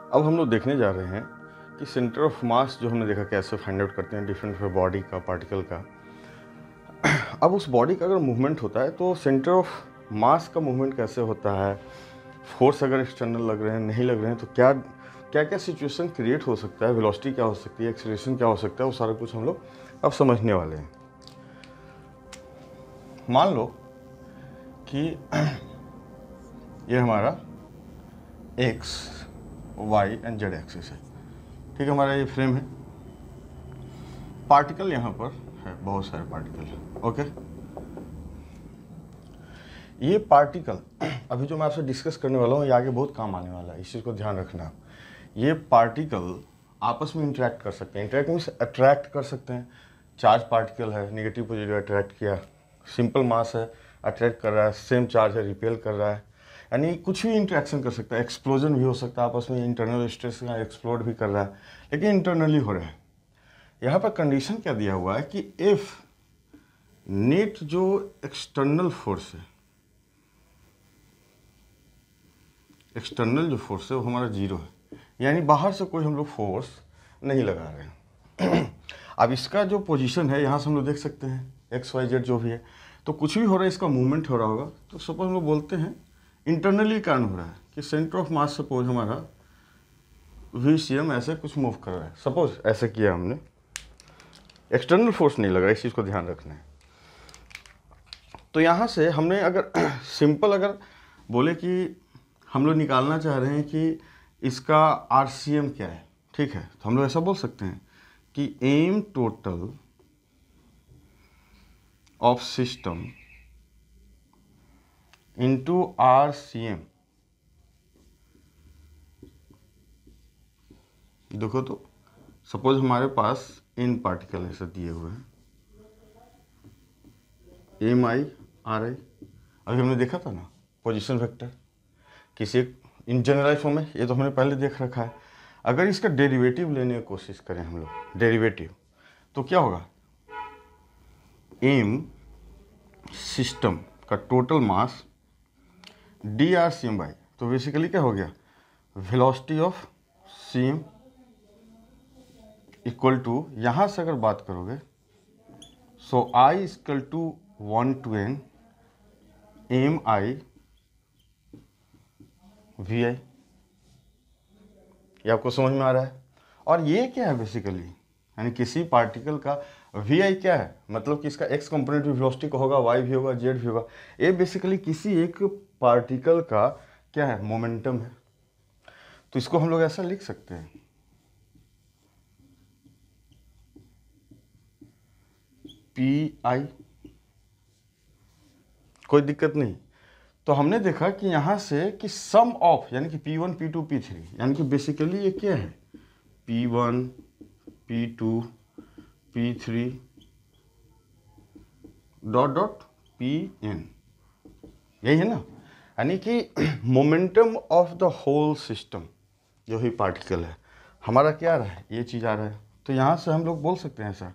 अब हम लोग देखने जा रहे हैं कि सेंटर ऑफ मास जो हमने देखा कैसे फाइंड आउट करते हैं डिफरेंट बॉडी का, पार्टिकल का। अब उस बॉडी का अगर मूवमेंट होता है तो सेंटर ऑफ मास का मूवमेंट कैसे होता है, फोर्स अगर एक्सटर्नल लग रहे हैं नहीं लग रहे हैं तो क्या क्या क्या सिचुएशन क्रिएट हो सकता है, वेलोसिटी क्या हो सकती है, एक्सेलरेशन क्या हो सकता है, वो सारा कुछ हम लोग अब समझने वाले हैं। मान लो कि ये हमारा x, y and z axis है, ठीक है, हमारा ये फ्रेम है। पार्टिकल यहाँ पर है, बहुत सारे पार्टिकल है, ओके। ये पार्टिकल अभी जो मैं आपसे डिस्कस करने वाला हूँ ये आगे बहुत काम आने वाला है, इस चीज़ को ध्यान रखना। ये पार्टिकल आपस में इंटरेक्ट कर सकते हैं, इंटरेक्ट मीन्स अट्रैक्ट कर सकते हैं। चार्ज पार्टिकल है, नेगेटिव पॉजिटिव अट्रैक्ट किया, सिंपल मास है अट्रैक्ट कर रहा है, सेम चार्ज है रिपेल कर रहा है, यानी कुछ भी इंटरेक्शन कर सकता है। एक्सप्लोजन भी हो सकता है आपस में, इंटरनल स्ट्रेस का एक्सप्लोड भी कर रहा है, लेकिन इंटरनली हो रहा है। यहाँ पर कंडीशन क्या दिया हुआ है कि इफ नेट जो एक्सटर्नल फोर्स है, एक्सटर्नल जो फोर्स है वो हमारा जीरो है, यानी बाहर से कोई हम लोग फोर्स नहीं लगा रहे हैं। अब इसका जो पोजीशन है यहाँ से हम लोग देख सकते हैं, एक्स वाई जेड जो भी है, तो कुछ भी हो रहा है, इसका मूवमेंट हो रहा होगा। तो सपोज हम लोग बोलते हैं इंटरनली कारण हो रहा है कि सेंटर ऑफ मास सपोज हमारा VCM ऐसे कुछ मूव कर रहा है, सपोज ऐसे किया हमने, एक्सटर्नल फोर्स नहीं लगा, इस चीज़ को ध्यान रखना है। तो यहाँ से हमने अगर सिंपल अगर बोले कि हम लोग निकालना चाह रहे हैं कि इसका RCM क्या है, ठीक है, तो हम लोग ऐसा बोल सकते हैं कि m total of system into RCM। देखो तो सपोज हमारे पास इन पार्टिकल ऐसे दिए हुए हैं, MI RI, अभी हमने देखा था ना पोजीशन वेक्टर, किसी इन जनरलाइज फॉर्म में, ये तो हमने पहले देख रखा है। अगर इसका डेरिवेटिव लेने की कोशिश करें हम लोग, डेरिवेटिव, तो क्या होगा, एम सिस्टम का टोटल मास DRCM बाई, तो बेसिकली क्या हो गया, velocity of CM equal to, यहाँ से अगर बात करोगे so I equal to 1 to n MI VI। ये आपको समझ में आ रहा है। और ये क्या है बेसिकली, यानी किसी पार्टिकल का VI क्या है, मतलब कि इसका x कंपोनेंट भी वेलोसिटी का होगा, y भी होगा, z भी होगा। ये बेसिकली किसी एक पार्टिकल का क्या है, मोमेंटम है। तो इसको हम लोग ऐसा लिख सकते हैं, PI, कोई दिक्कत नहीं। तो हमने देखा कि यहाँ से कि सम ऑफ, यानी कि P1 P2 P3, यानी कि बेसिकली ये क्या है, P1 P2 P3 dot dot Pn, यही है ना, यानी कि momentum of the whole system जो ही पार्टिकल है हमारा क्या आ रहा है, ये चीज़ आ रहा है। तो यहाँ से हम लोग बोल सकते हैं sir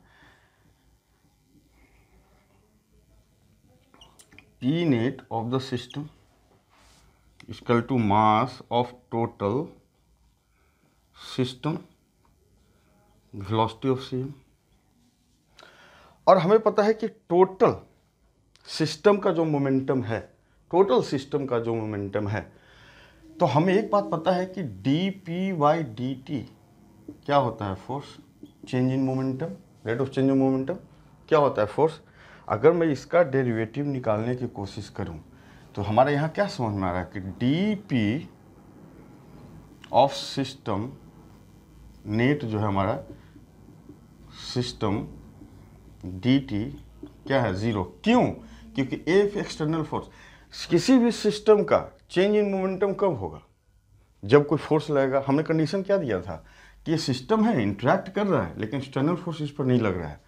P net of the system is equal to mass of total system velocity of CM। और हमें पता है कि टोटल सिस्टम का जो मोमेंटम है, टोटल सिस्टम का जो मोमेंटम है, तो हमें एक बात पता है कि dP/dt क्या होता है, force change in momentum, rate of change in momentum क्या होता है, फोर्स। अगर मैं इसका डेरिवेटिव निकालने की कोशिश करूं तो हमारे यहाँ क्या समझ में आ रहा है कि dP ऑफ सिस्टम नेट जो है हमारा सिस्टम dt क्या है, जीरो। क्यों, क्योंकि F एक्सटर्नल फोर्स, किसी भी सिस्टम का चेंज इन मोमेंटम कब होगा, जब कोई फोर्स लगेगा। हमने कंडीशन क्या दिया था कि ये सिस्टम है इंटरेक्ट कर रहा है लेकिन एक्सटर्नल फोर्स इस पर नहीं लग रहा है,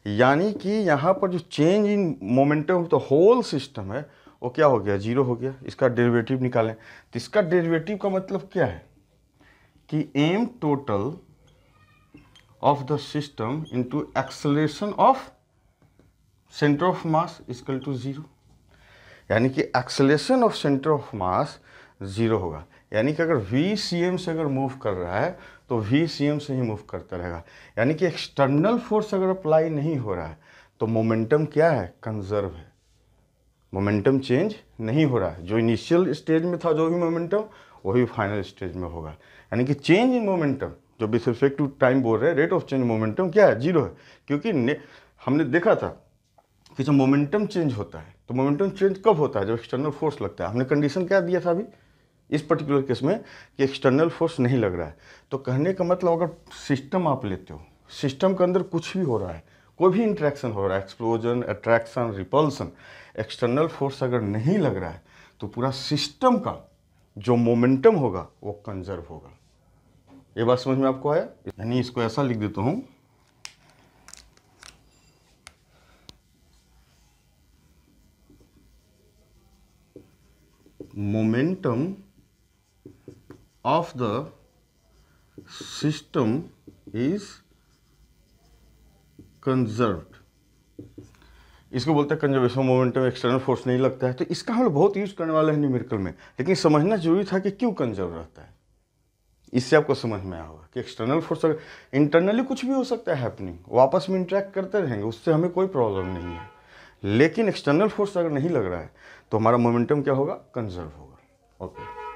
यानी कि यहाँ पर जो change in momentum of the whole system है वो क्या हो गया, जीरो हो गया। इसका डेरिवेटिव निकालें तो इसका डेरिवेटिव का मतलब क्या है कि m total of the system into acceleration of centre of mass equal to zero, यानी कि acceleration of centre of mass zero होगा। यानी कि अगर v cm से अगर मूव कर रहा है तो v cm से ही मूव करता रहेगा। यानी कि एक्सटर्नल फोर्स अगर अप्लाई नहीं हो रहा है तो मोमेंटम क्या है, कंजर्व है, मोमेंटम चेंज नहीं हो रहा है। जो इनिशियल स्टेज में था जो भी मोमेंटम वही फाइनल स्टेज में होगा। यानी कि चेंज इन मोमेंटम जो विथ रिस्पेक्ट टू टाइम बोल रहे हैं, रेट ऑफ चेंज मोमेंटम क्या है, जीरो है। क्योंकि हमने देखा था कि जब मोमेंटम चेंज होता है तो मोमेंटम चेंज कब होता है, जब एक्सटर्नल फोर्स लगता है। हमने कंडीशन क्या दिया था अभी इस पर्टिकुलर केस में कि एक्सटर्नल फोर्स नहीं लग रहा है। तो कहने का मतलब अगर सिस्टम आप लेते हो, सिस्टम के अंदर कुछ भी हो रहा है, कोई भी इंट्रैक्शन हो रहा है, explosion, attraction, repulsion, external force अगर नहीं लग रहा है तो पूरा सिस्टम का जो मोमेंटम होगा वो कंजर्व होगा। ये बात समझ में आपको आया? यानी इसको ऐसा लिख देता हूं, momentum of the system is conserved. इसको बोलते हैं कंजर्वेशन मोमेंटम, एक्सटर्नल फोर्स नहीं लगता है। तो इसका हम लोग बहुत यूज करने वाले हैं न्यूमेरिकल में, लेकिन समझना जरूरी था कि क्यों कंजर्व रहता है। इससे आपको समझ में आया होगा कि एक्सटर्नल फोर्स अगर इंटरनली कुछ भी हो सकता है हैपनिंग, वो आपस में इंटरेक्ट करते रहेंगे, उससे हमें कोई प्रॉब्लम नहीं है। लेकिन एक्सटर्नल फोर्स अगर नहीं लग रहा है तो हमारा मोमेंटम क्या होगा, कंजर्व होगा। ओके।